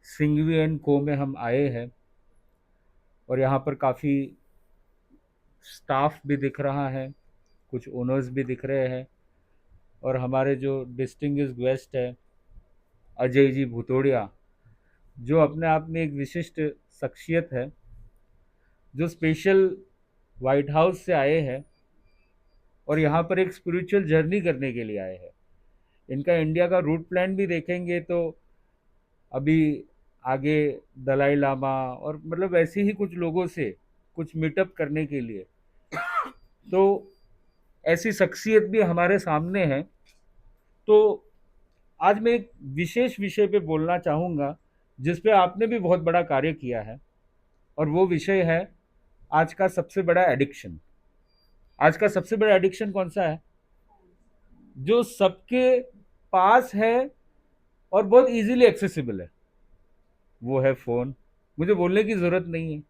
Singhvi and को में हम आए हैं और यहाँ पर काफ़ी स्टाफ भी दिख रहा है, कुछ ओनर्स भी दिख रहे हैं और हमारे जो डिस्टिंग्विश्ड गेस्ट है अजय जी भुतोड़िया, जो अपने आप में एक विशिष्ट शख्सियत है, जो स्पेशल वाइट हाउस से आए हैं और यहाँ पर एक स्पिरिचुअल जर्नी करने के लिए आए हैं। इनका इंडिया का रूट प्लान भी देखेंगे तो अभी आगे दलाई लामा और मतलब ऐसे ही कुछ लोगों से कुछ मीटअप करने के लिए, तो ऐसी शख्सियत भी हमारे सामने है। तो आज मैं एक विशेष विषय पे बोलना चाहूँगा जिस पे आपने भी बहुत बड़ा कार्य किया है, और वो विषय है आज का सबसे बड़ा एडिक्शन। आज का सबसे बड़ा एडिक्शन कौन सा है? जो सबके पास है और बहुत इजीली एक्सेसिबल है, वो है फ़ोन। मुझे बोलने की ज़रूरत नहीं है।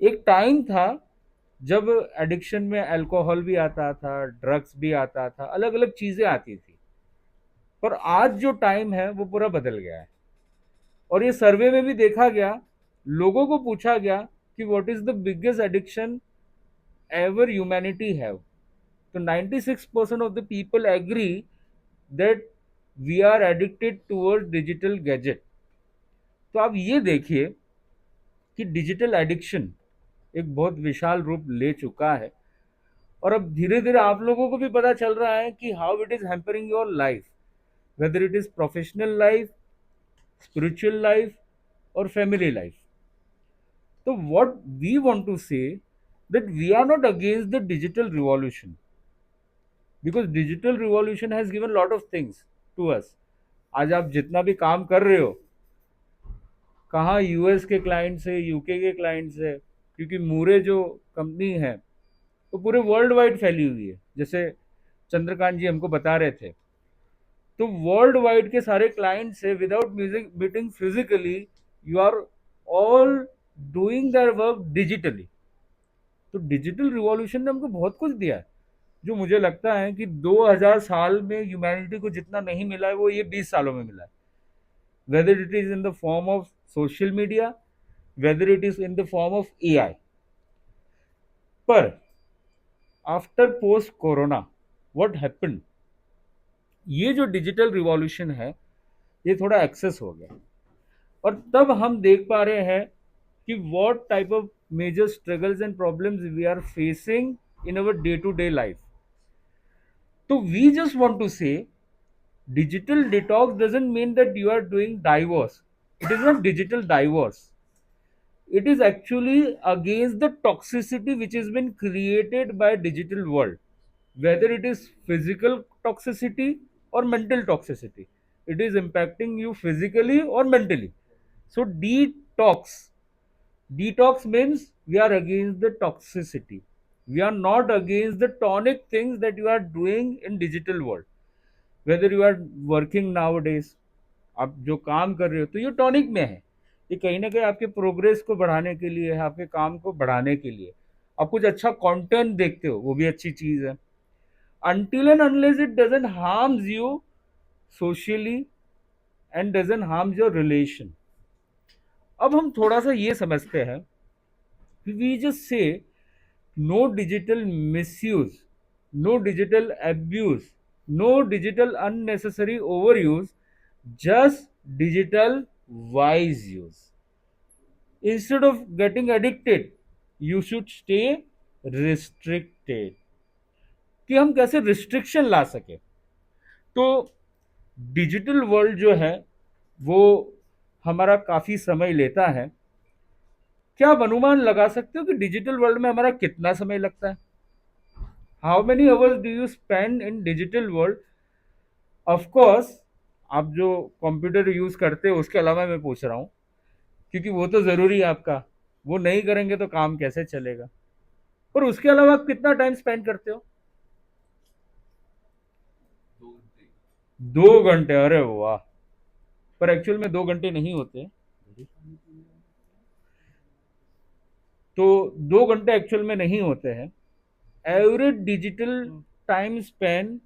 एक टाइम था जब एडिक्शन में अल्कोहल भी आता था, ड्रग्स भी आता था, अलग अलग चीज़ें आती थी। पर आज जो टाइम है वो पूरा बदल गया है। और ये सर्वे में भी देखा गया, लोगों को पूछा गया कि what is the biggest addiction ever humanity have, तो 96% of the people agree that we are addicted toward digital gadget. तो आप ये देखिए कि डिजिटल एडिक्शन एक बहुत विशाल रूप ले चुका है और अब धीरे धीरे आप लोगों को भी पता चल रहा है कि how it is hampering your life, whether it is professional life, spiritual life और family life. So what we want to say that we are not against the digital revolution, because digital revolution has given lot of things to us. आज आप जितना भी काम कर रहे हो, कहाँ यूएस के क्लाइंट से, यूके के क्लाइंट से, क्योंकि मूरे जो कंपनी है वो पूरे वर्ल्ड वाइड फैली हुई है, जैसे चंद्रकांत जी हमको बता रहे थे। तो वर्ल्ड वाइड के सारे क्लाइंट से without meeting physically, you are all doing their work digitally. तो डिजिटल रिवॉल्यूशन ने हमको बहुत कुछ दिया है, जो मुझे लगता है कि 2000 साल में ह्यूमैनिटी को जितना नहीं मिला है वो ये 20 सालों में मिला है। Whether it is in the form of social media, whether it is in the form of AI. पर after post corona what happened, ये जो डिजिटल रिवॉल्यूशन है ये थोड़ा एक्सेस हो गया, और तब हम देख पा रहे हैं कि what type of major struggles and problems we are facing in our day to day life. So we just want to say digital detox doesn't mean that you are doing divorce. It is not digital divorce. It is actually against the toxicity which has been created by digital world, whether it is physical toxicity or mental toxicity. It is impacting you physically or mentally. So detox means we are against the toxicity. We are not against the tonic things that you are doing in digital world. Whether you are working nowadays, आप जो काम कर रहे हो तो ये tonic में है, ये कहीं ना कहीं आपके प्रोग्रेस को बढ़ाने के लिए है, आपके काम को बढ़ाने के लिए। आप कुछ अच्छा कंटेंट देखते हो, वो भी अच्छी चीज है, until and unless it doesn't harms you socially and doesn't harms your relation। अब हम थोड़ा सा ये समझते हैं, we just say no digital misuse, no digital abuse, no digital unnecessary overuse, just digital wise use। Instead of getting addicted, you should stay restricted। कि हम कैसे रिस्ट्रिक्शन ला सके। तो डिजिटल वर्ल्ड जो है वो हमारा काफ़ी समय लेता है। क्या आप अनुमान लगा सकते हो कि डिजिटल वर्ल्ड में हमारा कितना समय लगता है? How many hours do you spend in digital world? Of course आप जो कंप्यूटर यूज करते हो उसके अलावा मैं पूछ रहा हूँ, क्योंकि वो तो जरूरी है आपका, वो नहीं करेंगे तो काम कैसे चलेगा। पर उसके अलावा आप कितना टाइम स्पेंड करते हो? 2 घंटे? अरे वाह! पर एक्चुअल में 2 घंटे नहीं होते। तो 2 घंटे एक्चुअल में नहीं होते हैं। Average digital time Spain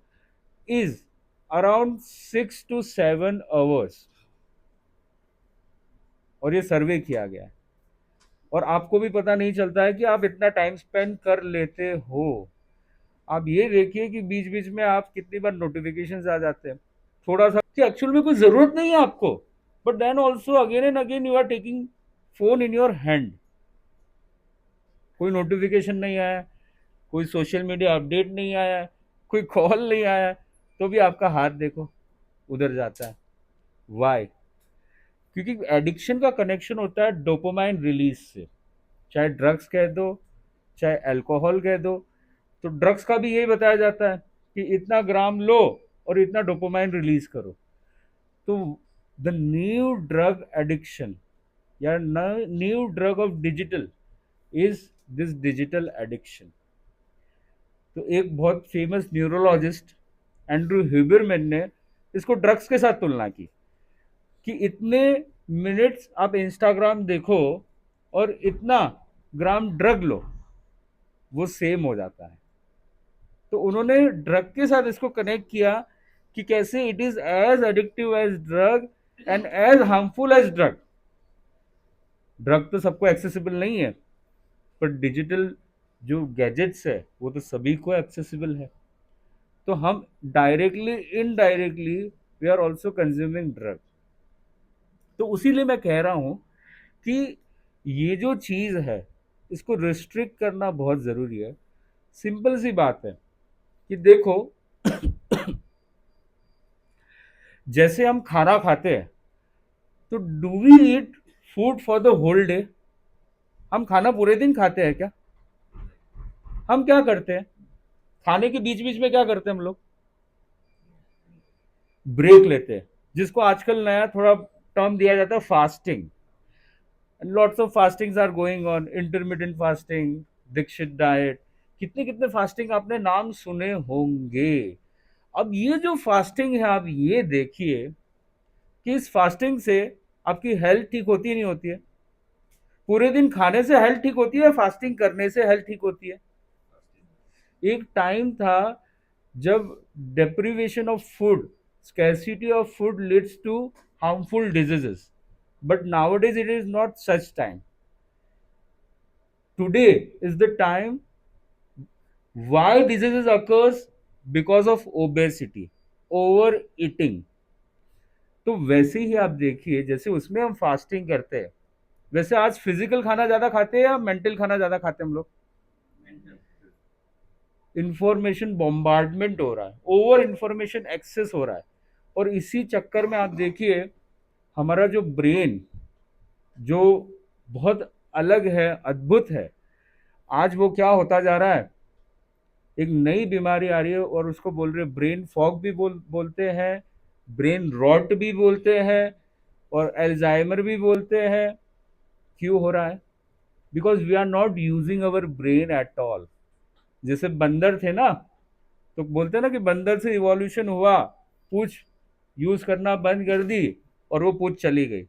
is around 6 to 7 hours। और ये सर्वे किया गया है, और आपको भी पता नहीं चलता है कि आप इतना टाइम स्पेंड कर लेते हो। आप ये देखिए कि बीच बीच में आप कितनी बार नोटिफिकेशन आ जाते हैं, थोड़ा सा कि एक्चुअल में कोई जरूरत नहीं है आपको, but then also again and again you are taking phone in your hand. कोई नोटिफिकेशन नहीं आया, कोई सोशल मीडिया अपडेट नहीं आया, कोई कॉल नहीं आया, तो भी आपका हाथ देखो उधर जाता है। वाई? क्योंकि एडिक्शन का कनेक्शन होता है डोपामाइन रिलीज से। चाहे ड्रग्स कह दो, चाहे अल्कोहल कह दो, तो ड्रग्स का भी यही बताया जाता है कि इतना ग्राम लो और इतना डोपामाइन रिलीज करो। तो द न्यू ड्रग एडिक्शन या new drug of digital is this digital addiction. तो एक बहुत फेमस न्यूरोलॉजिस्ट एंड्रू ह्यूबरमैन ने इसको ड्रग्स के साथ तुलना की कि इतने मिनट्स आप इंस्टाग्राम देखो और इतना ग्राम ड्रग लो, वो सेम हो जाता है। तो उन्होंने ड्रग के साथ इसको कनेक्ट किया कि कैसे it is as addictive as drug and as harmful as drug. Drug तो सबको एक्सेसिबल नहीं है, पर डिजिटल जो गैजेट्स है वो तो सभी को एक्सेसिबल है। तो हम directly indirectly we are also consuming drug. तो उसीलिए मैं कह रहा हूं कि ये जो चीज है इसको रिस्ट्रिक्ट करना बहुत जरूरी है। सिंपल सी बात है कि देखो, जैसे हम खाना खाते हैं, तो do we eat food for the whole day? हम खाना पूरे दिन खाते हैं क्या? हम क्या करते हैं, खाने के बीच बीच में क्या करते हैं हम लोग? ब्रेक लेते हैं, जिसको आजकल नया थोड़ा टर्म दिया जाता है fasting. Lots of fastings are going on, intermittent fasting, Dixit diet, कितने कितने फास्टिंग आपने नाम सुने होंगे। अब ये जो फास्टिंग है, आप ये देखिए कि इस फास्टिंग से आपकी हेल्थ ठीक होती है नहीं होती है? पूरे दिन खाने से हेल्थ ठीक होती है, फास्टिंग करने से हेल्थ ठीक होती है? एक टाइम था जब deprivation of food, scarcity of food leads to harmful diseases, but nowadays it is not such time. Today is the time why diseases occurs, because of obesity, overeating. तो वैसे ही आप देखिए, जैसे उसमें हम फास्टिंग करते हैं, वैसे आज फिजिकल खाना ज्यादा खाते हैं या मेंटल खाना ज्यादा खाते हैं हम लोग? इंफॉर्मेशन बॉम्बार्डमेंट हो रहा है, ओवर इंफॉर्मेशन एक्सेस हो रहा है, और इसी चक्कर में आप देखिए हमारा जो ब्रेन, जो बहुत अलग है, अद्भुत है, आज वो क्या होता जा रहा है, एक नई बीमारी आ रही है और उसको बोल रहे ब्रेन फॉग भी बोलते हैं, ब्रेन रॉट भी बोलते हैं, और एल्जाइमर भी बोलते हैं। क्यों हो रहा है? Because we are not using our brain at all. जैसे बंदर थे ना, तो बोलते हैं ना कि बंदर से इवोल्यूशन हुआ, पूछ यूज करना बंद कर दी और वो पूछ चली गई।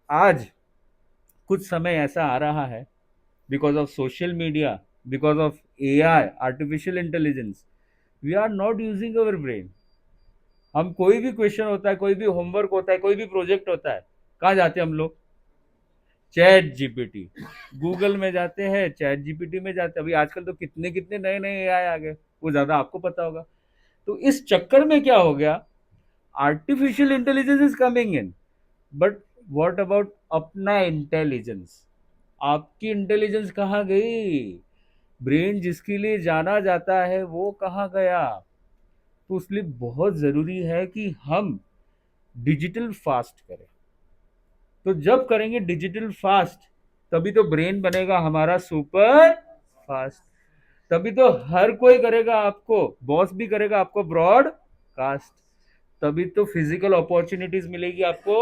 आज कुछ समय ऐसा आ रहा है, because of social media, because of AI, artificial intelligence, we are not using our brain. हम कोई भी क्वेश्चन होता है, कोई भी होमवर्क होता है, कोई भी प्रोजेक्ट होता है, कहाँ जाते हैं हम लोग? चैट जीपीटी, गूगल में जाते हैं, चैट जीपीटी में जाते हैं। अभी आजकल तो कितने कितने नए नए एआई आ गए, वो ज्यादा आपको पता होगा। तो इस चक्कर में क्या हो गया, artificial intelligence is coming in, but what about अपना इंटेलिजेंस? आपकी इंटेलिजेंस कहाँ गई? ब्रेन जिसके लिए जाना जाता है वो कहाँ गया? तो इसलिए बहुत जरूरी है कि हम डिजिटल फास्ट करें। तो जब करेंगे डिजिटल फास्ट, तभी तो ब्रेन बनेगा हमारा सुपर फास्ट, तभी तो हर कोई करेगा आपको, बॉस भी करेगा आपको ब्रॉडकास्ट, तभी तो फिजिकल अपॉर्चुनिटीज मिलेगी आपको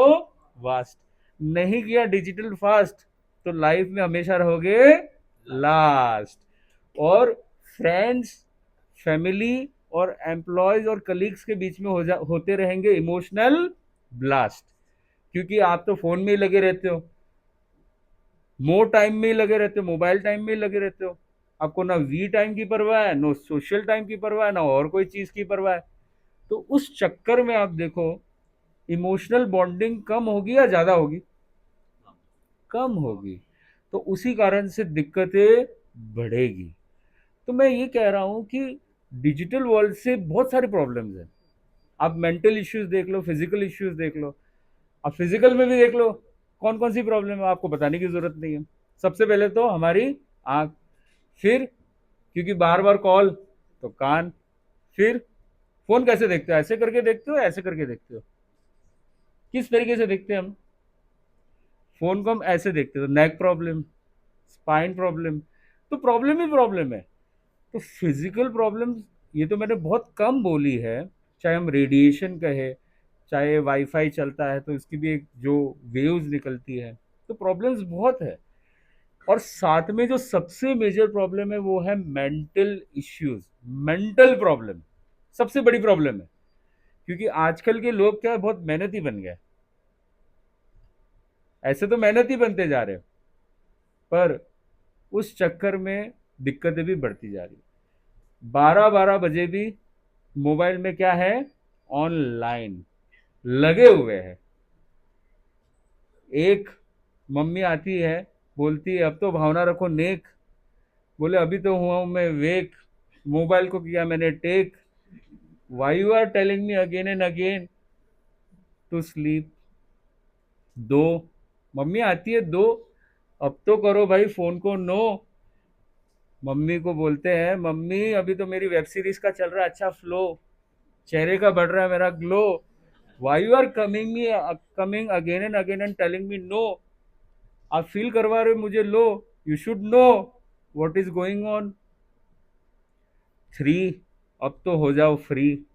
वास्ट। नहीं किया डिजिटल फास्ट तो लाइफ में हमेशा रहोगे लास्ट, और फ्रेंड्स, फैमिली और एम्प्लॉयज और कलीग्स के बीच में होते रहेंगे इमोशनल ब्लास्ट, क्योंकि आप तो फोन में ही लगे रहते हो, मोर टाइम में ही लगे रहते हो, मोबाइल टाइम में ही लगे रहते हो। आपको ना वी टाइम की परवाह है, नो सोशल टाइम की परवाह है, ना और कोई चीज की परवाह है। तो उस चक्कर में आप देखो इमोशनल बॉन्डिंग कम होगी या ज्यादा होगी? कम होगी, तो उसी कारण से दिक्कतें बढ़ेगी। तो मैं ये कह रहा हूँ कि डिजिटल वर्ल्ड से बहुत सारी प्रॉब्लम्स हैं। आप मेंटल इश्यूज देख लो, फिजिकल इश्यूज देख लो, आप फिजिकल में भी देख लो, कौन कौन सी प्रॉब्लम है आपको बताने की जरूरत नहीं है। सबसे पहले तो हमारी आंख, फिर क्योंकि बार बार कॉल तो कान, फिर फोन कैसे देखते हो, ऐसे करके देखते हो, ऐसे करके देखते हो, किस तरीके से देखते हैं हम फोन को, हम ऐसे देखते हो, नेक प्रॉब्लम, स्पाइन प्रॉब्लम, तो प्रॉब्लम ही प्रॉब्लम है। तो फिजिकल प्रॉब्लम्स ये तो मैंने बहुत कम बोली है, चाहे हम रेडिएशन कहे, चाहे वाईफाई चलता है तो इसकी भी एक जो वेव्स निकलती है, तो प्रॉब्लम्स बहुत है। और साथ में जो सबसे मेजर प्रॉब्लम है वो है मेंटल इश्यूज, मेंटल प्रॉब्लम सबसे बड़ी प्रॉब्लम है। क्योंकि आजकल के लोग क्या है, बहुत मेहनती बन गए, ऐसे तो मेहनती बनते जा रहे हैं, पर उस चक्कर में दिक्कतें भी बढ़ती जा रही है। 12-12 बजे भी मोबाइल में क्या है, ऑनलाइन लगे हुए हैं। एक मम्मी आती है, बोलती है अब तो भावना रखो नेक, बोले अभी तो हुआ हूं मैं वेक, मोबाइल को किया मैंने take, why you are telling me again and again to sleep. दो, मम्मी आती है दो, अब तो करो भाई फोन को नो। मम्मी को बोलते हैं मम्मी अभी तो मेरी वेब सीरीज का चल रहा है अच्छा फ्लो, चेहरे का बढ़ रहा है मेरा glow, why you are coming again and again and telling me no, आप फील करवा रहे हो मुझे low, you should know what is going on. Three, अब तो हो जाओ फ्री,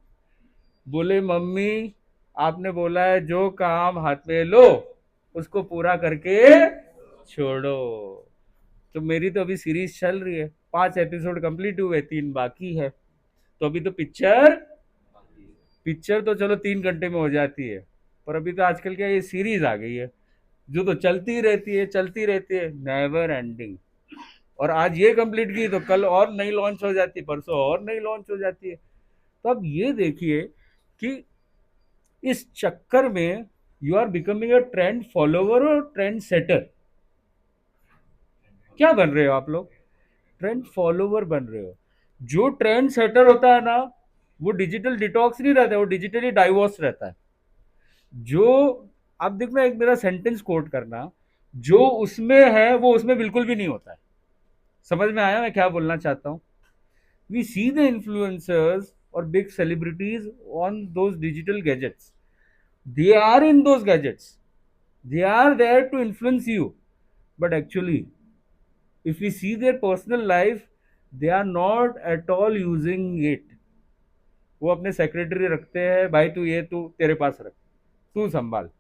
बोले मम्मी आपने बोला है जो काम हाथ में लो उसको पूरा करके छोड़ो। तो मेरी तो अभी सीरीज चल रही है, 5 एपिसोड कंप्लीट हुए, 3 बाकी है। तो अभी तो पिक्चर पिक्चर तो चलो 3 घंटे में हो जाती है, पर अभी तो आजकल क्या ये सीरीज आ गई है जो तो चलती रहती है, चलती रहती है, नेवर एंडिंग। और आज ये कंप्लीट की तो कल और नई लॉन्च हो जाती है, परसों और नई लॉन्च हो जाती है। तो अब ये देखिए कि इस चक्कर में you are becoming a trend follower और ट्रेंड सेटर। क्या बन रहे हो आप लोग, ट्रेंड फॉलोवर बन रहे हो। जो ट्रेंड सेटर होता है ना, वो डिजिटल डिटॉक्स नहीं रहता है, वो डिजिटली डाइवोर्स रहता है। जो आप देखना, एक मेरा सेंटेंस कोट करना, जो उसमें है वो उसमें बिल्कुल भी नहीं होता है। समझ में आया मैं क्या बोलना चाहता हूँ। वी सी द इन्फ्लुएंसर्स और big celebrities on those digital gadgets, they are in those gadgets, they are there to influence you, but actually if we see their personal life, they are not at all using it। वो अपने secretary रखते हैं, भाई तू ये तू तेरे पास रख, तू संभाल।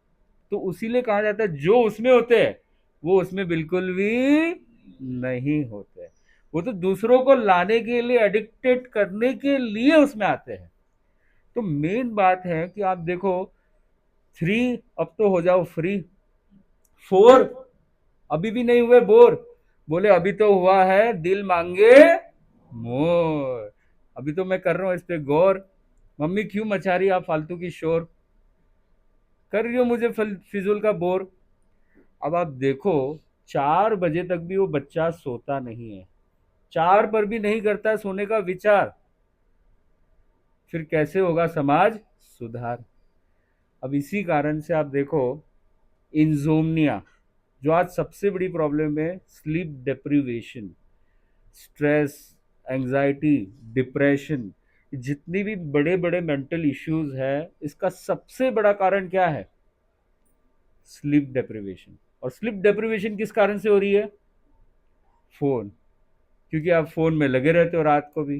तो उसीलिए कहा जाता है जो उसमें होते हैं वो उसमें बिल्कुल भी नहीं होते। वो तो दूसरों को लाने के लिए, एडिक्टेड करने के लिए उसमें आते हैं। तो मेन बात है कि आप देखो, थ्री, अब तो हो जाओ फ्री, फोर, अभी भी नहीं हुए बोर, बोले अभी तो हुआ है दिल मांगे मोर, अभी तो मैं कर रहा हूं इस पे गौर, मम्मी क्यों मचा रही आप फालतू की शोर, कर रही हो मुझे फिजूल का बोर। अब आप देखो, 4 बजे तक भी वो बच्चा सोता नहीं है, 4 पर भी नहीं करता सोने का विचार, फिर कैसे होगा समाज सुधार। अब इसी कारण से आप देखो, इंजोमनिया जो आज सबसे बड़ी प्रॉब्लम है, sleep deprivation, stress, anxiety, depression, जितनी भी बड़े बड़े मेंटल इश्यूज है, इसका सबसे बड़ा कारण क्या है, स्लीप डिप्रीवेशन। और स्लीप डिप्रीवेशन किस कारण से हो रही है, फोन, क्योंकि आप फोन में लगे रहते हो रात को भी।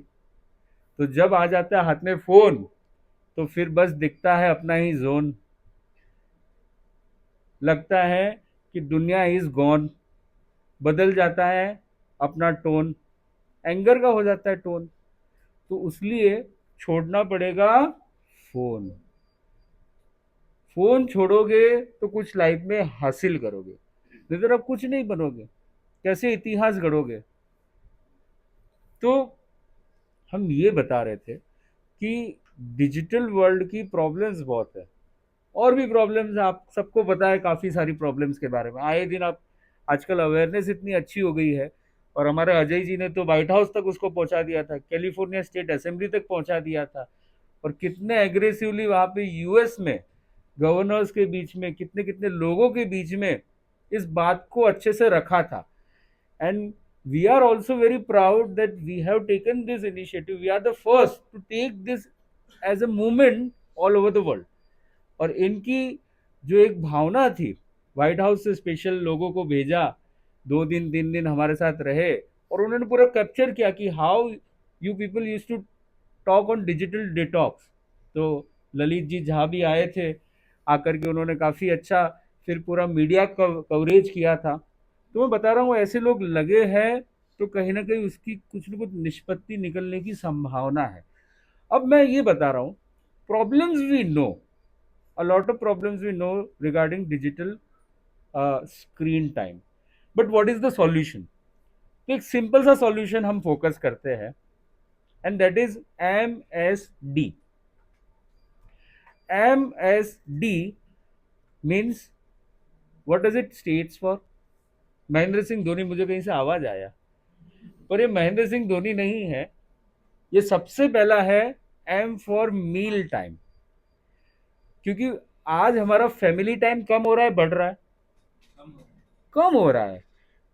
तो जब आ जाता है हाथ में फोन, तो फिर बस दिखता है अपना ही जोन, लगता है कि दुनिया इज गॉन, बदल जाता है अपना टोन, एंगर का हो जाता है टोन। तो इसलिए छोड़ना पड़ेगा फोन। फोन छोड़ोगे तो कुछ लाइफ में हासिल करोगे, नहीं तो आप कुछ नहीं बनोगे, कैसे इतिहास गढ़ोगे। तो हम ये बता रहे थे कि डिजिटल वर्ल्ड की प्रॉब्लम्स बहुत है, और भी प्रॉब्लम्स आप सबको पता है, काफी सारी प्रॉब्लम्स के बारे में आए दिन आप आजकल अवेयरनेस इतनी अच्छी हो गई है, और हमारे अजय जी ने तो व्हाइट हाउस तक उसको पहुंचा दिया था, कैलिफोर्निया स्टेट असेंबली तक पहुंचा दिया था। और कितने एग्रेसिवली वहां पे यूएस में गवर्नर्स के बीच में, कितने कितने लोगों के बीच में इस बात को अच्छे से रखा था। And we are also very proud that we have taken this initiative. We are the first to take this as a movement all over the world. और इनकी जो एक भावना थी, व्हाइट हाउस से स्पेशल लोगों को भेजा, 2 दिन 3 दिन हमारे साथ रहे, और उन्होंने पूरा कैप्चर किया कि how you people use to talk on digital detox. तो ललित जी जहाँ भी आए थे, आकर के उन्होंने काफ़ी अच्छा फिर पूरा मीडिया कवरेज किया था। तो मैं बता रहा हूँ, ऐसे लोग लगे हैं तो कहीं ना कहीं उसकी कुछ न कुछ निष्पत्ति निकलने की संभावना है। अब मैं ये बता रहा हूँ, problems we know, a lot of problems we know regarding digital screen time, but what is the solution? तो एक सिंपल सा सॉल्यूशन हम फोकस करते हैं, and that is MSD। MSD means, what does it states for? Mahendra Singh Dhoni, मुझे कहीं से आवाज आया, पर ये महेंद्र सिंह धोनी नहीं है। ये सबसे पहला है M फॉर मील टाइम। क्योंकि आज हमारा फैमिली टाइम कम हो रहा है, बढ़ रहा है? कम हो रहा है।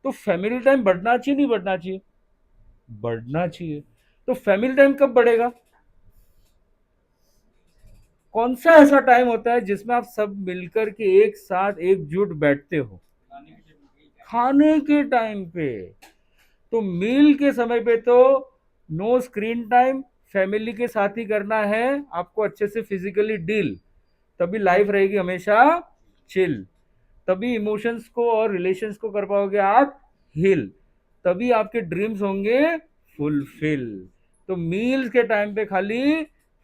तो फैमिली टाइम बढ़ना चाहिए, नहीं बढ़ना चाहिए? बढ़ना चाहिए। तो फैमिली टाइम कब बढ़ेगा? कौन सा ऐसा टाइम होता है जिसमें आप सब मिलकर के एक साथ एकजुट बैठते हो? खाने के टाइम पे। तो मील के समय पे तो नो स्क्रीन टाइम, फैमिली के साथ ही करना है आपको, अच्छे से फिजिकली डील, तभी लाइफ रहेगी हमेशा चिल, तभी इमोशंस को और रिलेशंस को कर पाओगे आप हील, तभी आपके ड्रीम्स होंगे फुलफिल। तो मील्स के टाइम पे खाली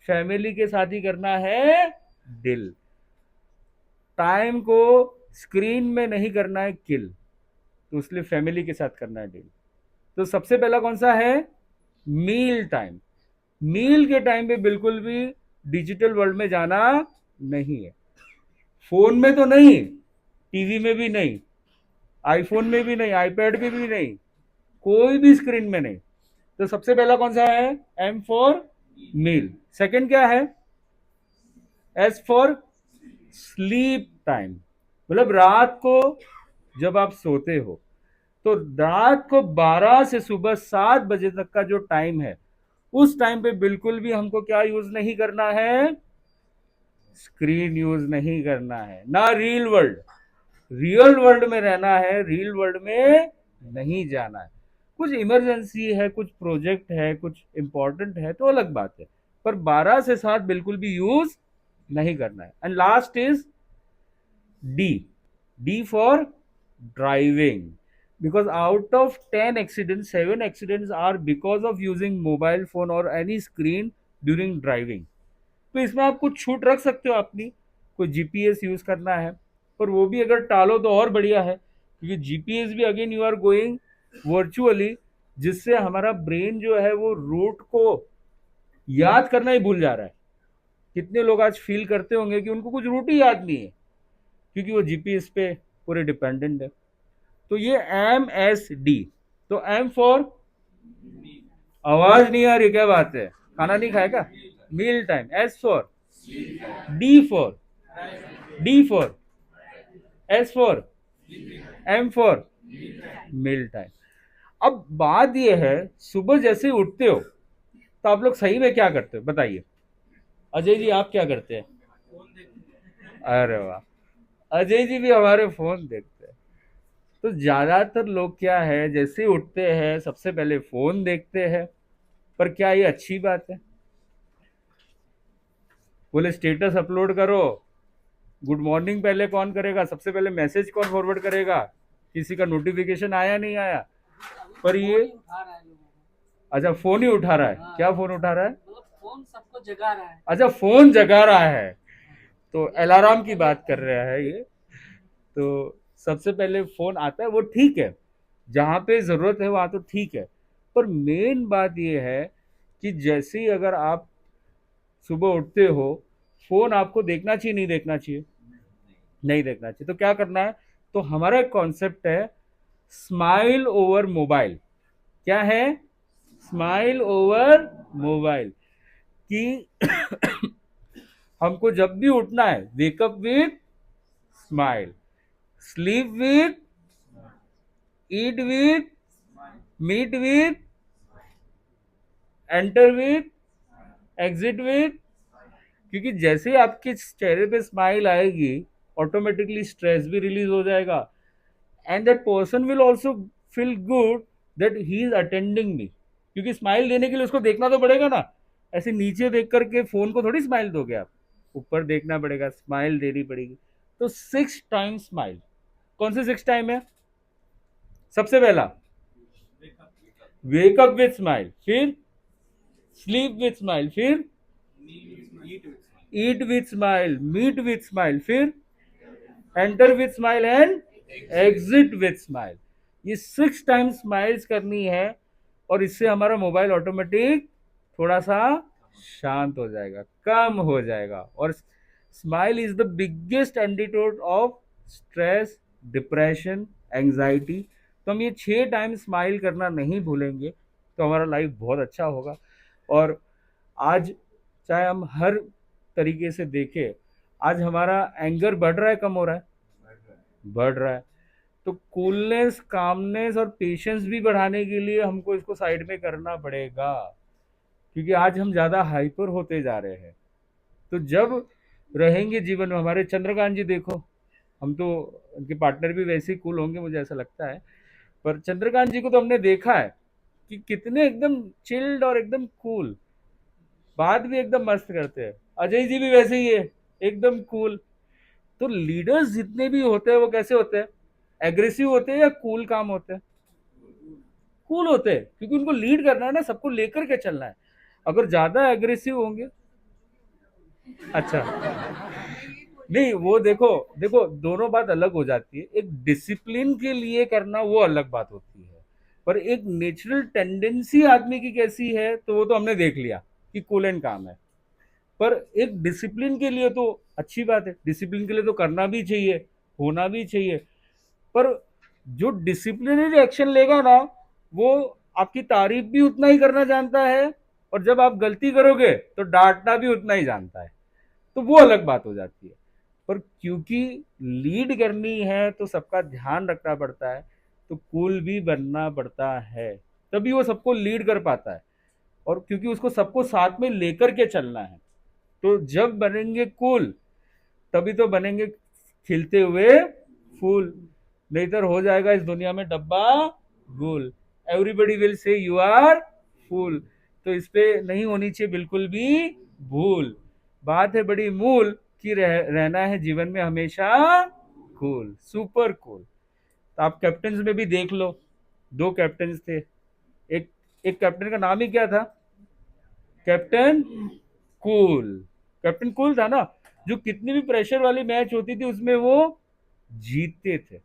फैमिली के साथ ही करना है डील, टाइम को स्क्रीन में नहीं करना है किल, तो इसलिए फैमिली के साथ करना है डील। तो सबसे पहला कौन सा है? Meal time. मील के टाइम पे बिल्कुल भी डिजिटल वर्ल्ड में जाना नहीं है। फोन में तो नहीं, टीवी में भी नहीं, आईफोन में भी नहीं, आईपैड में भी नहीं, कोई भी स्क्रीन में नहीं। तो सबसे पहला कौन सा है? M for meal. सेकंड क्या है? S for sleep time. मतलब रात को जब आप सोते हो, तो रात को 12 से सुबह 7 बजे तक का जो टाइम है, उस टाइम पे बिल्कुल भी हमको क्या यूज नहीं करना है? स्क्रीन यूज नहीं करना है, ना रियल वर्ल्ड। रियल वर्ल्ड में रहना है, रियल वर्ल्ड में नहीं जाना है। कुछ इमरजेंसी है, कुछ प्रोजेक्ट है, कुछ इंपॉर्टेंट है तो अलग बात है, पर 12 से 7 बिल्कुल भी यूज नहीं करना है। And last is D। D for driving. Because out of 10 accidents, 7 accidents are because of using mobile phone or any screen during driving. तो इसमें आप कुछ छूट रख सकते हो अपनी, कोई जीपीएस यूज करना है, पर वो भी अगर टालो तो और बढ़िया है, क्योंकि जीपीएस भी again you are going virtually, जिससे हमारा ब्रेन जो है वो रूट को याद करना ही भूल जा रहा है। कितने लोग आज फील करते होंगे कि उनको कुछ रूट ही याद नहीं है, क्योंकि वो जीपीएस पे पूरे डिपेंडेंट है। तो ये MSD। तो M फॉर, आवाज नहीं आ रही, क्या बात है, खाना नहीं खाएगा? Meal time. S for, D for, D for, S for, M for meal time. अब बात ये है, सुबह जैसे उठते हो तो आप लोग सही में क्या करते हो बताइए? अजय जी आप क्या करते हैं? अरे वाह, अजय जी भी हमारे फोन देखते हैं। तो ज्यादातर लोग क्या है, जैसे उठते हैं सबसे पहले फोन देखते हैं। पर क्या ये अच्छी बात है? बोले स्टेटस अपलोड करो, गुड मॉर्निंग पहले कौन करेगा? सबसे पहले मैसेज कौन फॉरवर्ड करेगा? किसी का नोटिफिकेशन आया नहीं आया? पर ये, अच्छा फोन ही उठा रहा है। हाँ, क्या फोन उठा रहा है? मतलब फोन सबको जगा रहा है। अच्छा फोन जगा रहा है, तो अलार्म की बात कर रहा है ये। तो सबसे पहले फोन आता है, वो ठीक है, जहां पे जरूरत है वहां तो ठीक है। पर मेन बात ये है कि जैसे ही अगर आप सुबह उठते हो, फोन आपको देखना चाहिए नहीं देखना चाहिए? नहीं देखना चाहिए। तो क्या करना है? तो हमारा एक कॉन्सेप्ट है, स्माइल ओवर मोबाइल। क्या है? Smile over mobile. कि हमको जब भी उठना है, wake up with smile, sleep with, eat with, meet with, enter with, exit with. क्योंकि जैसे ही आपके चेहरे पे स्माइल आएगी, ऑटोमेटिकली स्ट्रेस भी रिलीज हो जाएगा, and that person will also feel good that he is attending me. क्योंकि स्माइल देने के लिए उसको देखना तो पड़ेगा ना। ऐसे नीचे देख करके फोन को थोड़ी स्माइल दोगे आप, ऊपर देखना पड़ेगा, स्माइल देनी पड़ेगी। तो 6 टाइम स्माइल। कौन से 6 टाइम है? सबसे पहला वेकअप विथ स्माइल, फिर स्लीप विथ स्माइल, फिर eat with smile, meet with smile, फिर enter with smile and exit with smile. ये 6 टाइम स्माइल्स करनी है, और इससे हमारा मोबाइल ऑटोमेटिक थोड़ा सा शांत हो जाएगा, कम हो जाएगा। और smile is the biggest antidote of stress, depression, anxiety. तो हम ये 6 टाइम स्माइल करना नहीं भूलेंगे, तो हमारा लाइफ बहुत अच्छा होगा। और आज चाहे हम हर तरीके से देखें, आज हमारा एंगर बढ़ रहा है, कम हो रहा है? बढ़ रहा है। तो कूलनेस, कामनेस और पेशेंस भी बढ़ाने के लिए हमको इसको साइड में करना पड़ेगा, क्योंकि आज हम ज़्यादा हाइपर होते जा रहे हैं। तो जब रहेंगे जीवन में, हमारे चंद्रकांत जी देखो, हम तो उनके पार्टनर भी वैसे ही कूल होंगे मुझे ऐसा लगता है, पर चंद्रकांत जी को तो हमने देखा है कि कितने एकदम चिल्ड और एकदम कूल, बात भी एकदम मस्त करते हैं। अजय जी भी वैसे ही है, एकदम कूल। तो लीडर्स जितने भी होते हैं वो कैसे होते हैं? एग्रेसिव होते हैं या कूल काम होते हैं? कूल होते हैं, क्योंकि उनको लीड करना है ना, सबको लेकर के चलना है। अगर ज्यादा एग्रेसिव होंगे, अच्छा, नहीं वो देखो, देखो दोनों बात अलग हो जाती है। एक डिसिप्लिन के लिए करना वो अलग बात होती है, पर एक नेचुरल टेंडेंसी आदमी की कैसी है तो वो तो हमने देख लिया कि कूल एंड काम है। पर एक डिसिप्लिन के लिए तो अच्छी बात है, डिसिप्लिन के लिए तो करना भी चाहिए, होना भी चाहिए। पर जो डिसिप्लिनरी एक्शन लेगा ना, वो आपकी तारीफ भी उतना ही करना जानता है, और जब आप गलती करोगे तो डांटना भी उतना ही जानता है। तो वो अलग बात हो जाती है। पर क्योंकि लीड करनी है तो सबका ध्यान रखना पड़ता है, तो कूल भी बनना पड़ता है, तभी वो सबको लीड कर पाता है। और क्योंकि उसको सबको साथ में लेकर के चलना है, तो जब बनेंगे कूल तभी तो बनेंगे खिलते हुए फूल। नहीं तो हो जाएगा इस दुनिया में डब्बा गुल। Everybody will say you are fool. तो इस पे नहीं होनी चाहिए बिल्कुल भी भूल। बात है बड़ी मूल कि रहना है जीवन में हमेशा कूल, सुपर कूल। तो आप कैप्टन में भी देख लो, 2 कैप्टन थे। एक एक कैप्टन का नाम ही क्या था? Captain cool. कैप्टन कूल था ना, जो कितनी भी प्रेशर वाली मैच होती थी उसमें वो जीतते थे।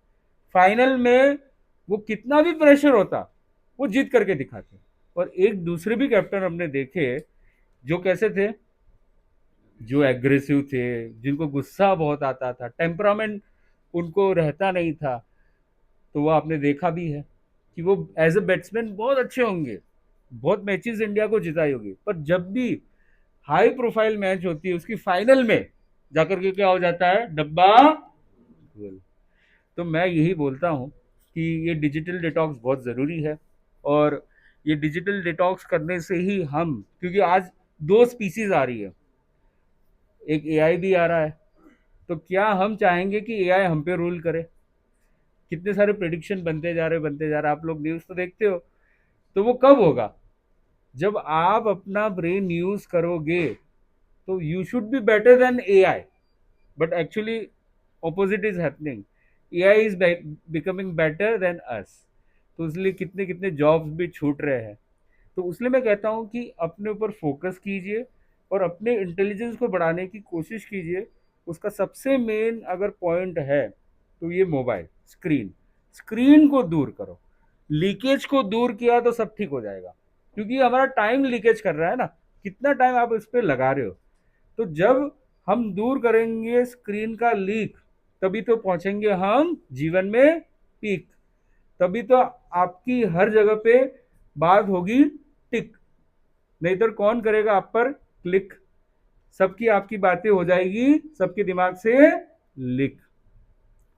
फाइनल में वो कितना भी प्रेशर होता वो जीत करके दिखाते। और एक दूसरे भी कैप्टन हमने देखे जो कैसे थे, जो एग्रेसिव थे, जिनको गुस्सा बहुत आता था, टेम्परामेंट उनको रहता नहीं था। तो वो आपने देखा भी है कि वो एज ए बैट्समैन बहुत अच्छे होंगे, बहुत मैचेस इंडिया को जिताई होगी, पर जब भी हाई प्रोफाइल मैच होती है उसकी फाइनल में जाकर के क्या हो जाता है? डब्बा गोल। तो मैं यही बोलता हूँ कि ये डिजिटल डिटॉक्स बहुत ज़रूरी है। और ये डिजिटल डिटॉक्स करने से ही हम, क्योंकि आज 2 स्पीसीज आ रही है, एक एआई भी आ रहा है। तो क्या हम चाहेंगे कि एआई हम पे रूल करे? कितने सारे प्रिडिक्शन बनते जा रहे, बनते जा रहे, आप लोग न्यूज़ तो देखते हो। तो वो कब होगा? जब आप अपना ब्रेन यूज करोगे। तो you should be better than AI, but actually opposite is happening. AI is becoming better than us. तो इसलिए कितने कितने जॉब्स भी छूट रहे हैं। तो इसलिए मैं कहता हूँ कि अपने ऊपर फोकस कीजिए और अपने इंटेलिजेंस को बढ़ाने की कोशिश कीजिए। उसका सबसे मेन अगर पॉइंट है तो ये मोबाइल स्क्रीन, स्क्रीन को दूर करो। लीकेज को दूर किया तो सब ठीक हो जाएगा, क्योंकि हमारा टाइम लीकेज कर रहा है ना। कितना टाइम आप इस पर लगा रहे हो? तो जब हम दूर करेंगे स्क्रीन का लीक, तभी तो पहुंचेंगे हम जीवन में पीक। तभी तो आपकी हर जगह पे बात होगी टिक, नहीं तो कौन करेगा आप पर क्लिक। सबकी आपकी बातें हो जाएगी सबके दिमाग से लिक।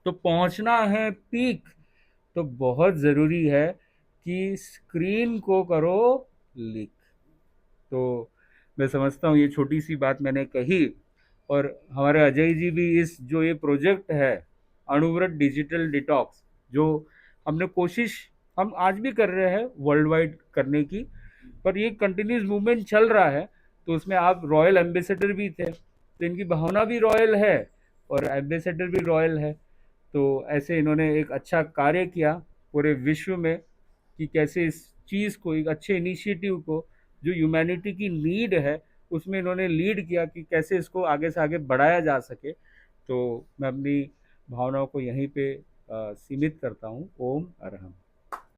तो पहुंचना है पीक, तो बहुत जरूरी है कि स्क्रीन को करो लिक। तो मैं समझता हूँ ये छोटी सी बात मैंने कही, और हमारे अजय जी भी इस जो ये प्रोजेक्ट है अणुव्रत डिजिटल डिटॉक्स, जो हमने कोशिश हम आज भी कर रहे हैं वर्ल्ड वाइड करने की, पर ये कंटिन्यूस मूवमेंट चल रहा है, तो उसमें आप रॉयल एम्बेसडर भी थे, तो इनकी भावना भी रॉयल है और एम्बेसडर भी रॉयल है। तो ऐसे इन्होंने एक अच्छा कार्य किया पूरे विश्व में कि कैसे इस चीज़ को, एक अच्छे इनिशिएटिव को जो ह्यूमैनिटी की नीड है उसमें इन्होंने लीड किया कि कैसे इसको आगे से आगे बढ़ाया जा सके। तो मैं अपनी भावनाओं को यहीं पे सीमित करता हूँ। ओम अरहम।